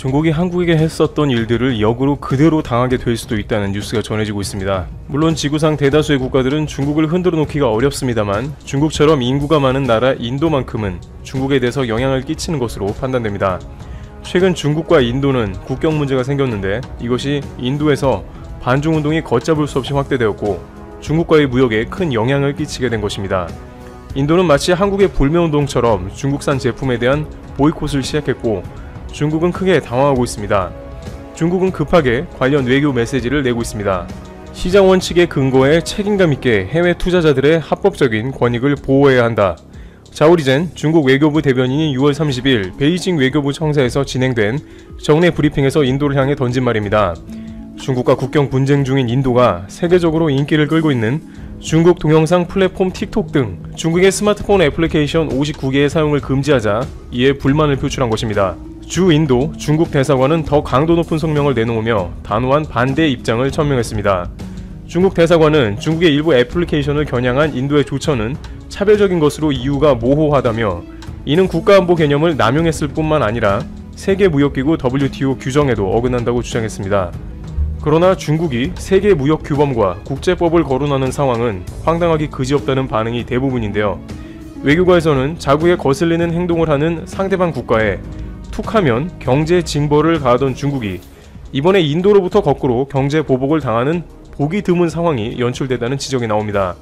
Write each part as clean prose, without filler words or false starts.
중국이 한국에게 했었던 일들을 역으로 그대로 당하게 될 수도 있다는 뉴스가 전해지고 있습니다. 물론 지구상 대다수의 국가들은 중국을 흔들어 놓기가 어렵습니다만 중국처럼 인구가 많은 나라 인도만큼은 중국에 대해서 영향을 끼치는 것으로 판단됩니다. 최근 중국과 인도는 국경 문제가 생겼는데 이것이 인도에서 반중운동이 걷잡을 수 없이 확대되었고 중국과의 무역에 큰 영향을 끼치게 된 것입니다. 인도는 마치 한국의 불매운동처럼 중국산 제품에 대한 보이콧을 시작했고 중국은 크게 당황하고 있습니다. 중국은 급하게 관련 외교 메시지를 내고 있습니다. 시장 원칙에 근거해 책임감 있게 해외 투자자들의 합법적인 권익을 보호해야 한다. 자오리젠 중국 외교부 대변인이 6월 30일 베이징 외교부 청사에서 진행된 정례 브리핑에서 인도를 향해 던진 말입니다. 중국과 국경 분쟁 중인 인도가 세계적으로 인기를 끌고 있는 중국 동영상 플랫폼 틱톡 등 중국의 스마트폰 애플리케이션 59개의 사용을 금지하자 이에 불만을 표출한 것입니다. 주 인도 중국 대사관은 더 강도 높은 성명을 내놓으며 단호한 반대 입장을 천명했습니다. 중국 대사관은 중국의 일부 애플리케이션을 겨냥한 인도의 조처는 차별적인 것으로 이유가 모호하다며 이는 국가안보 개념을 남용했을 뿐만 아니라 세계무역기구 WTO 규정에도 어긋난다고 주장했습니다. 그러나 중국이 세계무역규범과 국제법을 거론하는 상황은 황당하기 그지없다는 반응이 대부분인데요. 외교가에서는 자국에 거슬리는 행동을 하는 상대방 국가에 툭하면 경제 징벌을 가하던 중국이 이번에 인도로부터 거꾸로 경제 보복을 당하는 보기 드문 상황이 연출되다는 지적이 나옵니다.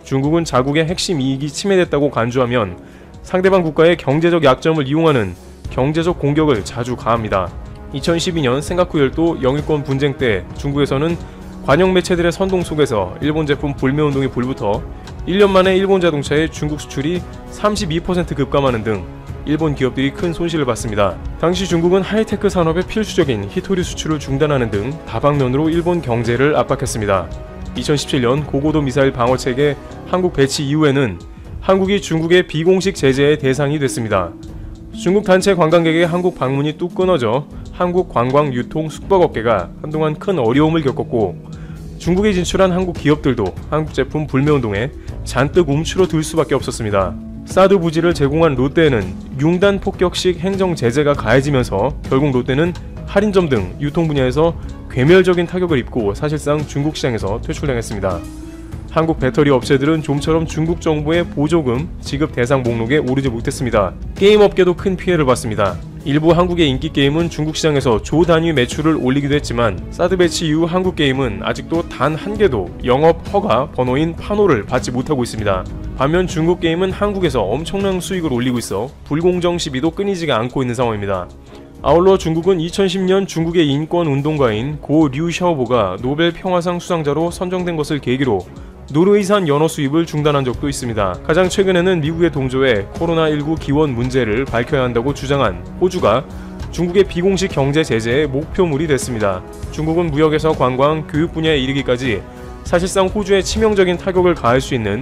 중국은 자국의 핵심 이익이 침해됐다고 간주하면 상대방 국가의 경제적 약점을 이용하는 경제적 공격을 자주 가합니다. 2012년 센가쿠 열도 영유권 분쟁 때 중국에서는 관영 매체들의 선동 속에서 일본 제품 불매운동이 불붙어 1년 만에 일본 자동차의 중국 수출이 32% 급감하는 등 일본 기업들이 큰 손실을 봤습니다. 당시 중국은 하이테크 산업의 필수적인 히토리 수출을 중단하는 등 다방면으로 일본 경제를 압박했습니다. 2017년 고고도 미사일 방어체계 한국 배치 이후에는 한국이 중국의 비공식 제재의 대상이 됐습니다. 중국 단체 관광객의 한국 방문이 뚝 끊어져 한국 관광, 유통, 숙박업계가 한동안 큰 어려움을 겪었고 중국에 진출한 한국 기업들도 한국 제품 불매운동에 잔뜩 움츠러들 수밖에 없었습니다. 사드 부지를 제공한 롯데에는 융단 폭격식 행정 제재가 가해지면서 결국 롯데는 할인점 등 유통 분야에서 괴멸적인 타격을 입고 사실상 중국 시장에서 퇴출당했습니다. 한국 배터리 업체들은 좀처럼 중국 정부의 보조금 지급 대상 목록에 오르지 못했습니다. 게임 업계도 큰 피해를 봤습니다. 일부 한국의 인기 게임은 중국 시장에서 조 단위 매출을 올리기도 했지만 사드 배치 이후 한국 게임은 아직도 단 한 개도 영업 허가 번호인 판호를 받지 못하고 있습니다. 반면 중국 게임은 한국에서 엄청난 수익을 올리고 있어 불공정 시비도 끊이지가 않고 있는 상황입니다. 아울러 중국은 2010년 중국의 인권 운동가인 고 류샤오보가 노벨 평화상 수상자로 선정된 것을 계기로 노르웨이산 연어 수입을 중단한 적도 있습니다. 가장 최근에는 미국의 동조에 코로나19 기원 문제를 밝혀야 한다고 주장한 호주가 중국의 비공식 경제 제재의 목표물이 됐습니다. 중국은 무역에서 관광, 교육 분야에 이르기까지 사실상 호주에 치명적인 타격을 가할 수 있는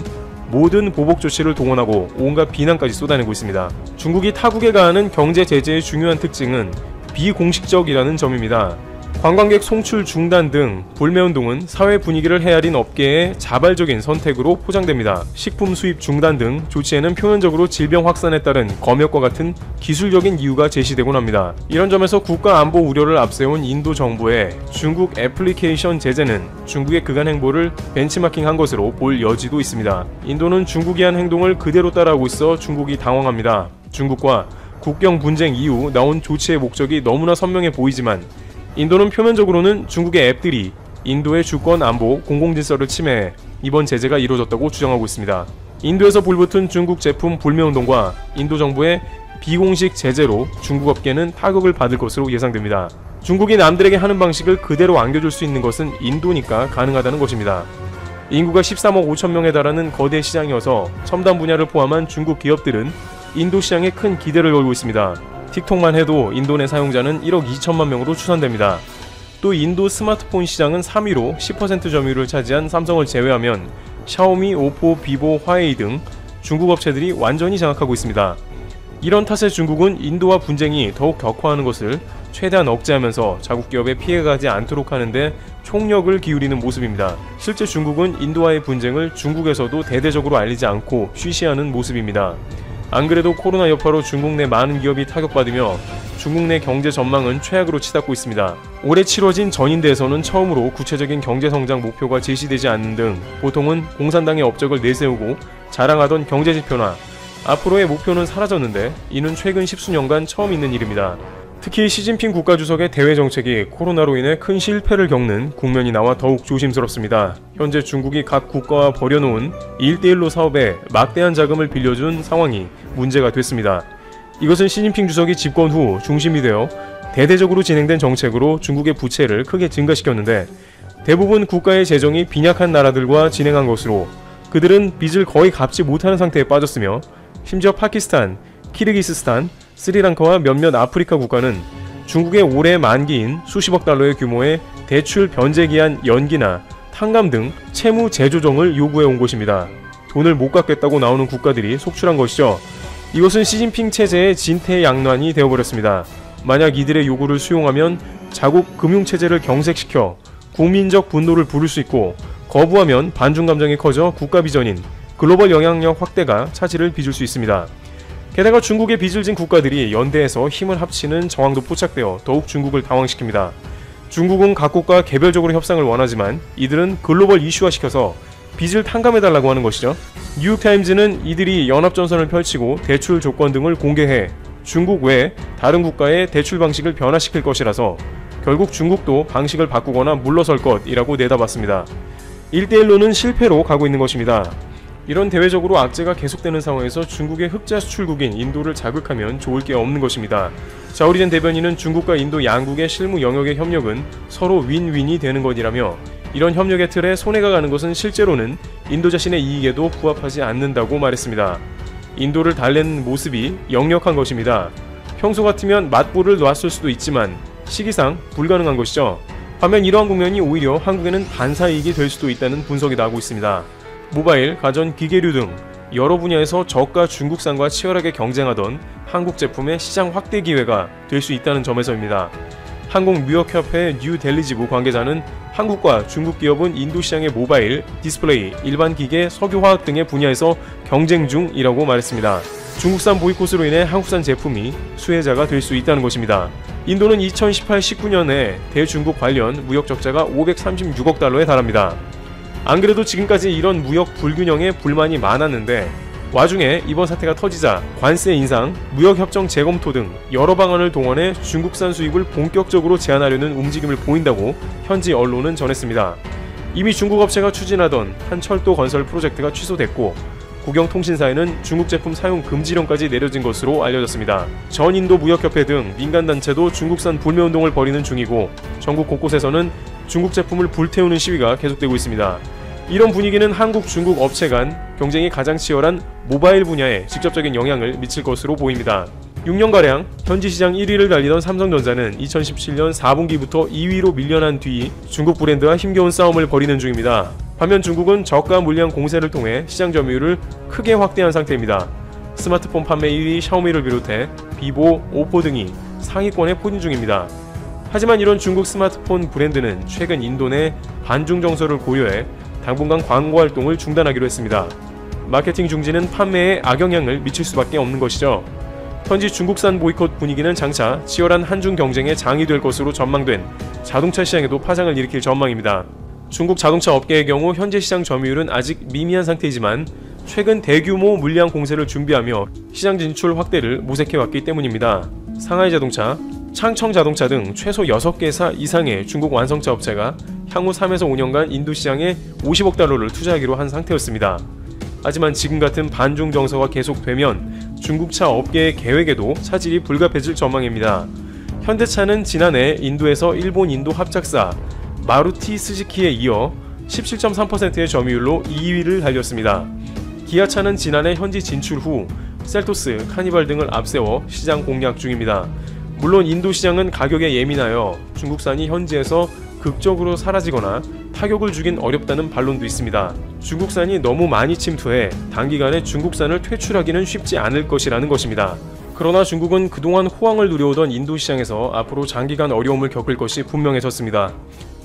모든 보복 조치를 동원하고 온갖 비난까지 쏟아내고 있습니다. 중국이 타국에 가하는 경제 제재의 중요한 특징은 비공식적이라는 점입니다. 관광객 송출 중단 등 불매운동은 사회 분위기를 헤아린 업계의 자발적인 선택으로 포장됩니다. 식품 수입 중단 등 조치에는 표면적으로 질병 확산에 따른 검역과 같은 기술적인 이유가 제시되곤 합니다. 이런 점에서 국가 안보 우려를 앞세운 인도 정부의 중국 애플리케이션 제재는 중국의 그간 행보를 벤치마킹한 것으로 볼 여지도 있습니다. 인도는 중국이 한 행동을 그대로 따라하고 있어 중국이 당황합니다. 중국과 국경 분쟁 이후 나온 조치의 목적이 너무나 선명해 보이지만 인도는 표면적으로는 중국의 앱들이 인도의 주권 안보, 공공질서를 침해해 이번 제재가 이루어졌다고 주장하고 있습니다. 인도에서 불붙은 중국 제품 불매운동과 인도 정부의 비공식 제재로 중국 업계는 타격을 받을 것으로 예상됩니다. 중국이 남들에게 하는 방식을 그대로 안겨줄 수 있는 것은 인도니까 가능하다는 것입니다. 인구가 13억 5천 명에 달하는 거대 시장이어서 첨단 분야를 포함한 중국 기업들은 인도 시장에 큰 기대를 걸고 있습니다. 틱톡만 해도 인도 내 사용자는 1억 2천만 명으로 추산됩니다. 또 인도 스마트폰 시장은 3위로 10% 점유율을 차지한 삼성을 제외하면 샤오미, 오포, 비보, 화웨이 등 중국 업체들이 완전히 장악하고 있습니다. 이런 탓에 중국은 인도와 분쟁이 더욱 격화하는 것을 최대한 억제하면서 자국 기업에 피해가 가지 않도록 하는데 총력을 기울이는 모습입니다. 실제 중국은 인도와의 분쟁을 중국에서도 대대적으로 알리지 않고 쉬쉬하는 모습입니다. 안 그래도 코로나 여파로 중국 내 많은 기업이 타격받으며 중국 내 경제 전망은 최악으로 치닫고 있습니다. 올해 치러진 전인대에서는 처음으로 구체적인 경제성장 목표가 제시되지 않는 등 보통은 공산당의 업적을 내세우고 자랑하던 경제지표나 앞으로의 목표는 사라졌는데 이는 최근 십수년간 처음 있는 일입니다. 특히 시진핑 국가주석의 대외 정책이 코로나로 인해 큰 실패를 겪는 국면이 나와 더욱 조심스럽습니다. 현재 중국이 각 국가와 벌여놓은 1대1로 사업에 막대한 자금을 빌려준 상황이 문제가 됐습니다. 이것은 시진핑 주석이 집권 후 중심이 되어 대대적으로 진행된 정책으로 중국의 부채를 크게 증가시켰는데 대부분 국가의 재정이 빈약한 나라들과 진행한 것으로 그들은 빚을 거의 갚지 못하는 상태에 빠졌으며 심지어 파키스탄, 키르기스스탄, 스리랑카와 몇몇 아프리카 국가는 중국의 올해 만기인 수십억 달러의 규모의 대출 변제 기한 연기나 탕감 등 채무 재조정을 요구해 온 것입니다. 돈을 못 갚겠다고 나오는 국가들이 속출한 것이죠. 이것은 시진핑 체제의 진퇴양난이 되어버렸습니다. 만약 이들의 요구를 수용하면 자국 금융체제를 경색시켜 국민적 분노를 부를 수 있고 거부하면 반중 감정이 커져 국가 비전인 글로벌 영향력 확대가 차질을 빚을 수 있습니다. 게다가 중국의 빚을 진 국가들이 연대해서 힘을 합치는 정황도 포착되어 더욱 중국을 당황시킵니다. 중국은 각국과 개별적으로 협상을 원하지만 이들은 글로벌 이슈화시켜서 빚을 탕감해달라고 하는 것이죠. 뉴욕타임즈는 이들이 연합전선을 펼치고 대출 조건 등을 공개해 중국 외 다른 국가의 대출 방식을 변화시킬 것이라서 결국 중국도 방식을 바꾸거나 물러설 것이라고 내다봤습니다. 1대1로는 실패로 가고 있는 것입니다. 이런 대외적으로 악재가 계속되는 상황에서 중국의 흑자 수출국인 인도를 자극하면 좋을 게 없는 것입니다. 자오리젠 대변인은 중국과 인도 양국의 실무 영역의 협력은 서로 윈윈이 되는 것이라며 이런 협력의 틀에 손해가 가는 것은 실제로는 인도 자신의 이익에도 부합하지 않는다고 말했습니다. 인도를 달래는 모습이 역력한 것입니다. 평소 같으면 맞불을 놨을 수도 있지만 시기상 불가능한 것이죠. 반면 이러한 국면이 오히려 한국에는 반사이익이 될 수도 있다는 분석이 나오고 있습니다. 모바일, 가전, 기계류 등 여러 분야에서 저가 중국산과 치열하게 경쟁하던 한국 제품의 시장 확대 기회가 될 수 있다는 점에서입니다. 한국무역협회 뉴델리지부 관계자는 한국과 중국 기업은 인도 시장의 모바일, 디스플레이, 일반 기계, 석유화학 등의 분야에서 경쟁 중이라고 말했습니다. 중국산 보이콧으로 인해 한국산 제품이 수혜자가 될 수 있다는 것입니다. 인도는 2018-19년에 대중국 관련 무역 적자가 536억 달러에 달합니다. 안 그래도 지금까지 이런 무역 불균형에 불만이 많았는데 와중에 이번 사태가 터지자 관세 인상, 무역협정 재검토 등 여러 방안을 동원해 중국산 수입을 본격적으로 제한하려는 움직임을 보인다고 현지 언론은 전했습니다. 이미 중국 업체가 추진하던 한 철도 건설 프로젝트가 취소됐고 국영통신사에는 중국 제품 사용 금지령까지 내려진 것으로 알려졌습니다. 전인도 무역협회 등 민간단체도 중국산 불매운동을 벌이는 중이고 전국 곳곳에서는 중국 제품을 불태우는 시위가 계속되고 있습니다. 이런 분위기는 한국, 중국 업체 간 경쟁이 가장 치열한 모바일 분야에 직접적인 영향을 미칠 것으로 보입니다. 6년가량 현지 시장 1위를 달리던 삼성전자는 2017년 4분기부터 2위로 밀려난 뒤 중국 브랜드와 힘겨운 싸움을 벌이는 중입니다. 반면 중국은 저가 물량 공세를 통해 시장 점유율을 크게 확대한 상태입니다. 스마트폰 판매 1위 샤오미를 비롯해 비보, 오포 등이 상위권에 포진 중입니다. 하지만 이런 중국 스마트폰 브랜드는 최근 인도 내 반중 정서를 고려해 당분간 광고 활동을 중단하기로 했습니다. 마케팅 중지는 판매에 악영향을 미칠 수밖에 없는 것이죠. 현지 중국산 보이콧 분위기는 장차 치열한 한중 경쟁의 장이 될 것으로 전망된 자동차 시장에도 파장을 일으킬 전망입니다. 중국 자동차 업계의 경우 현재 시장 점유율은 아직 미미한 상태이지만 최근 대규모 물량 공세를 준비하며 시장 진출 확대를 모색해왔기 때문입니다. 상하이자동차, 창청자동차 등 최소 6개사 이상의 중국 완성차 업체가 향후 3에서 5년간 인도 시장에 50억 달러를 투자하기로 한 상태였습니다. 하지만 지금 같은 반중 정서가 계속되면 중국차 업계의 계획에도 차질이 불가피해질 전망입니다. 현대차는 지난해 인도에서 일본 인도 합작사 마루티 스즈키에 이어 17.3%의 점유율로 2위를 달렸습니다. 기아차는 지난해 현지 진출 후 셀토스, 카니발 등을 앞세워 시장 공략 중입니다. 물론 인도 시장은 가격에 예민하여 중국산이 현지에서 극적으로 사라지거나 타격을 주긴 어렵다는 반론도 있습니다. 중국산이 너무 많이 침투해 단기간에 중국산을 퇴출하기는 쉽지 않을 것이라는 것입니다. 그러나 중국은 그동안 호황을 누려오던 인도 시장에서 앞으로 장기간 어려움을 겪을 것이 분명해졌습니다.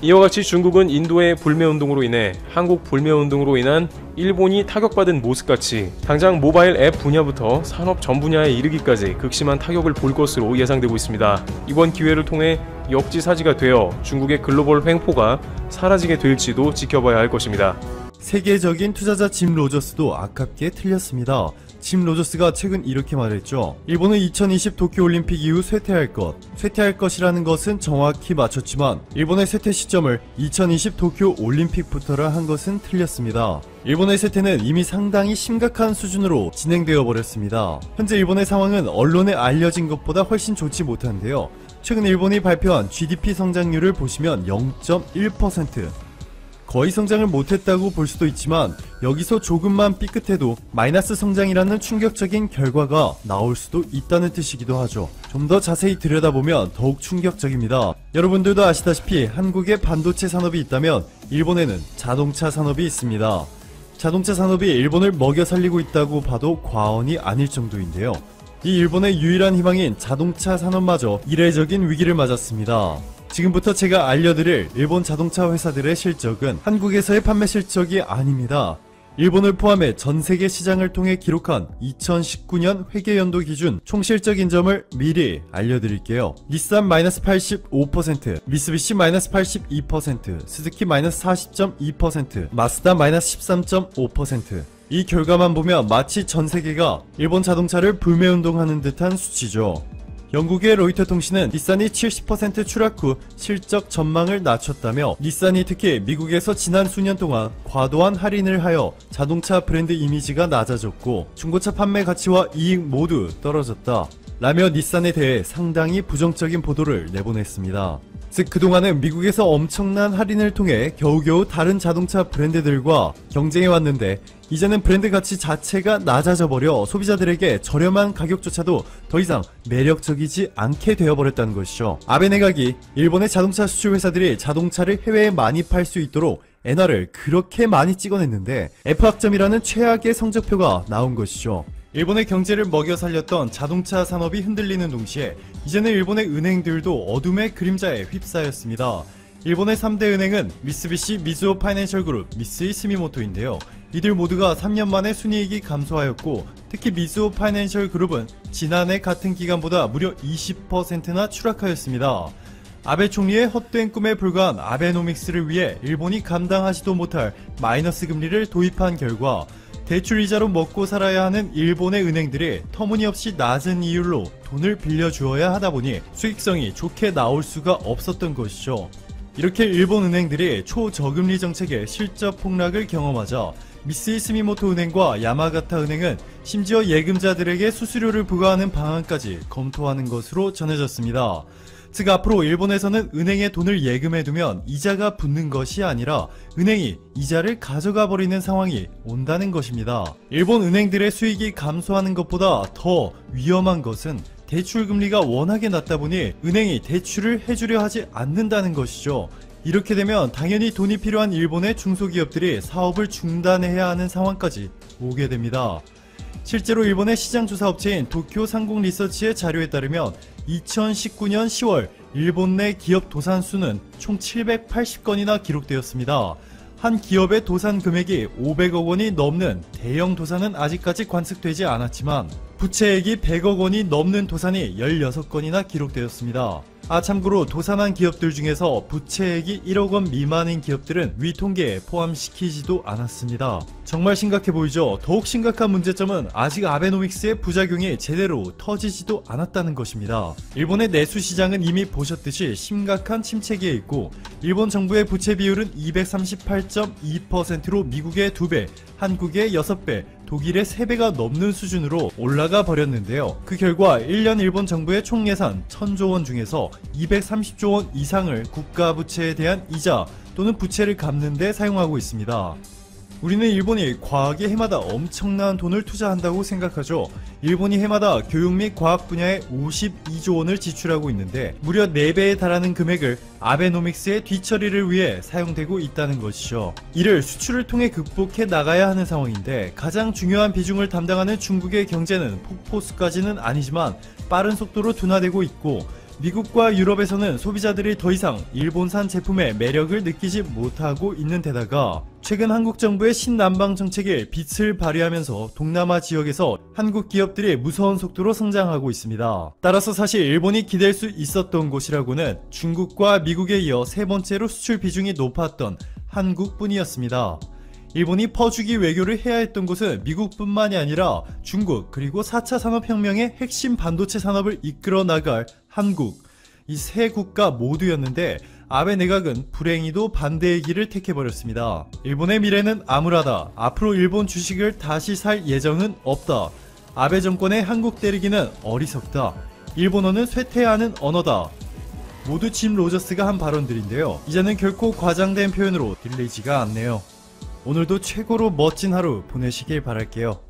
이와 같이 중국은 인도의 불매운동으로 인해 한국 불매운동으로 인한 일본이 타격받은 모습같이 당장 모바일 앱 분야부터 산업 전 분야에 이르기까지 극심한 타격을 볼 것으로 예상되고 있습니다. 이번 기회를 통해 역지사지가 되어 중국의 글로벌 횡포가 사라지게 될지도 지켜봐야 할 것입니다. 세계적인 투자자 짐 로저스도 아깝게 틀렸습니다. 짐 로저스가 최근 이렇게 말했죠. 일본은 2020 도쿄올림픽 이후 쇠퇴할 것, 쇠퇴할 것이라는 것은 정확히 맞췄지만 일본의 쇠퇴 시점을 2020 도쿄올림픽부터라 한 것은 틀렸습니다. 일본의 쇠퇴는 이미 상당히 심각한 수준으로 진행되어 버렸습니다. 현재 일본의 상황은 언론에 알려진 것보다 훨씬 좋지 못한데요. 최근 일본이 발표한 GDP 성장률을 보시면 0.1%, 거의 성장을 못했다고 볼 수도 있지만 여기서 조금만 삐끗해도 마이너스 성장이라는 충격적인 결과가 나올 수도 있다는 뜻이기도 하죠. 좀 더 자세히 들여다보면 더욱 충격적입니다. 여러분들도 아시다시피 한국에 반도체 산업이 있다면 일본에는 자동차 산업이 있습니다. 자동차 산업이 일본을 먹여 살리고 있다고 봐도 과언이 아닐 정도인데요. 이 일본의 유일한 희망인 자동차 산업마저 이례적인 위기를 맞았습니다. 지금부터 제가 알려드릴 일본 자동차 회사들의 실적은 한국에서의 판매 실적이 아닙니다. 일본을 포함해 전세계 시장을 통해 기록한 2019년 회계연도 기준 총실적 인점을 미리 알려드릴게요. 닛산 -85%, 미쓰비시 -82%, 스즈키 -40.2%, 마쓰다 -13.5%. 이 결과만 보면 마치 전세계가 일본 자동차를 불매운동하는 듯한 수치죠. 영국의 로이터 통신은 닛산이 70% 추락 후 실적 전망을 낮췄다며 닛산이 특히 미국에서 지난 수년 동안 과도한 할인을 하여 자동차 브랜드 이미지가 낮아졌고 중고차 판매 가치와 이익 모두 떨어졌다 라며 닛산에 대해 상당히 부정적인 보도를 내보냈습니다. 즉 그동안은 미국에서 엄청난 할인을 통해 겨우겨우 다른 자동차 브랜드들과 경쟁해왔는데 이제는 브랜드 가치 자체가 낮아져 버려 소비자들에게 저렴한 가격조차도 더 이상 매력적이지 않게 되어버렸다는 것이죠. 아베 내각이 일본의 자동차 수출 회사들이 자동차를 해외에 많이 팔 수 있도록 엔화를 그렇게 많이 찍어냈는데 F학점이라는 최악의 성적표가 나온 것이죠. 일본의 경제를 먹여 살렸던 자동차 산업이 흔들리는 동시에 이제는 일본의 은행들도 어둠의 그림자에 휩싸였습니다. 일본의 3대 은행은 미쓰비시 미즈호 파이낸셜 그룹, 미쓰이 스미모토인데요. 이들 모두가 3년 만에 순이익이 감소하였고 특히 미즈호 파이낸셜 그룹은 지난해 같은 기간보다 무려 20%나 추락하였습니다. 아베 총리의 헛된 꿈에 불과한 아베노믹스를 위해 일본이 감당하지도 못할 마이너스 금리를 도입한 결과 대출 이자로 먹고 살아야 하는 일본의 은행들이 터무니없이 낮은 이율로 돈을 빌려주어야 하다보니 수익성이 좋게 나올 수가 없었던 것이죠. 이렇게 일본 은행들이 초저금리 정책의 실적 폭락을 경험하자 미쓰이 스미모토 은행과 야마가타 은행은 심지어 예금자들에게 수수료를 부과하는 방안까지 검토하는 것으로 전해졌습니다. 즉 앞으로 일본에서는 은행에 돈을 예금해두면 이자가 붙는 것이 아니라 은행이 이자를 가져가 버리는 상황이 온다는 것입니다. 일본 은행들의 수익이 감소하는 것보다 더 위험한 것은 대출금리가 워낙에 낮다 보니 은행이 대출을 해주려 하지 않는다는 것이죠. 이렇게 되면 당연히 돈이 필요한 일본의 중소기업들이 사업을 중단해야 하는 상황까지 오게 됩니다. 실제로 일본의 시장조사업체인 도쿄상공리서치의 자료에 따르면 2019년 10월 일본 내 기업 도산 수는 총 780건이나 기록되었습니다. 한 기업의 도산 금액이 500억 원이 넘는 대형 도산은 아직까지 관측되지 않았지만 부채액이 100억 원이 넘는 도산이 16건이나 기록되었습니다. 참고로 도산한 기업들 중에서 부채액이 1억 원 미만인 기업들은 위 통계에 포함시키지도 않았습니다. 정말 심각해 보이죠? 더욱 심각한 문제점은 아직 아베노믹스의 부작용이 제대로 터지지도 않았다는 것입니다. 일본의 내수 시장은 이미 보셨듯이 심각한 침체기에 있고 일본 정부의 부채 비율은 238.2%로 미국의 2배, 한국의 6배, 독일의 3배가 넘는 수준으로 올라가 버렸는데요. 그 결과 1년 일본 정부의 총 예산 1000조 원 중에서 230조 원 이상을 국가 부채에 대한 이자 또는 부채를 갚는 데 사용하고 있습니다. 우리는 일본이 과학에 해마다 엄청난 돈을 투자한다고 생각하죠. 일본이 해마다 교육 및 과학 분야에 52조 원을 지출하고 있는데 무려 4배에 달하는 금액을 아베노믹스의 뒤처리를 위해 사용되고 있다는 것이죠. 이를 수출을 통해 극복해 나가야 하는 상황인데 가장 중요한 비중을 담당하는 중국의 경제는 폭포수까지는 아니지만 빠른 속도로 둔화되고 있고 미국과 유럽에서는 소비자들이 더 이상 일본산 제품의 매력을 느끼지 못하고 있는 데다가 최근 한국 정부의 신남방 정책에 빛을 발휘하면서 동남아 지역에서 한국 기업들이 무서운 속도로 성장하고 있습니다. 따라서 사실 일본이 기댈 수 있었던 곳이라고는 중국과 미국에 이어 세 번째로 수출 비중이 높았던 한국뿐이었습니다. 일본이 퍼주기 외교를 해야 했던 곳은 미국뿐만이 아니라 중국, 그리고 4차 산업혁명의 핵심 반도체 산업을 이끌어 나갈 한국, 이 세 국가 모두였는데 아베 내각은 불행히도 반대의 길을 택해버렸습니다. 일본의 미래는 암울하다. 앞으로 일본 주식을 다시 살 예정은 없다. 아베 정권의 한국 때리기는 어리석다. 일본어는 쇠퇴하는 언어다. 모두 짐 로저스가 한 발언들인데요. 이제는 결코 과장된 표현으로 들리지가 않네요. 오늘도 최고로 멋진 하루 보내시길 바랄게요.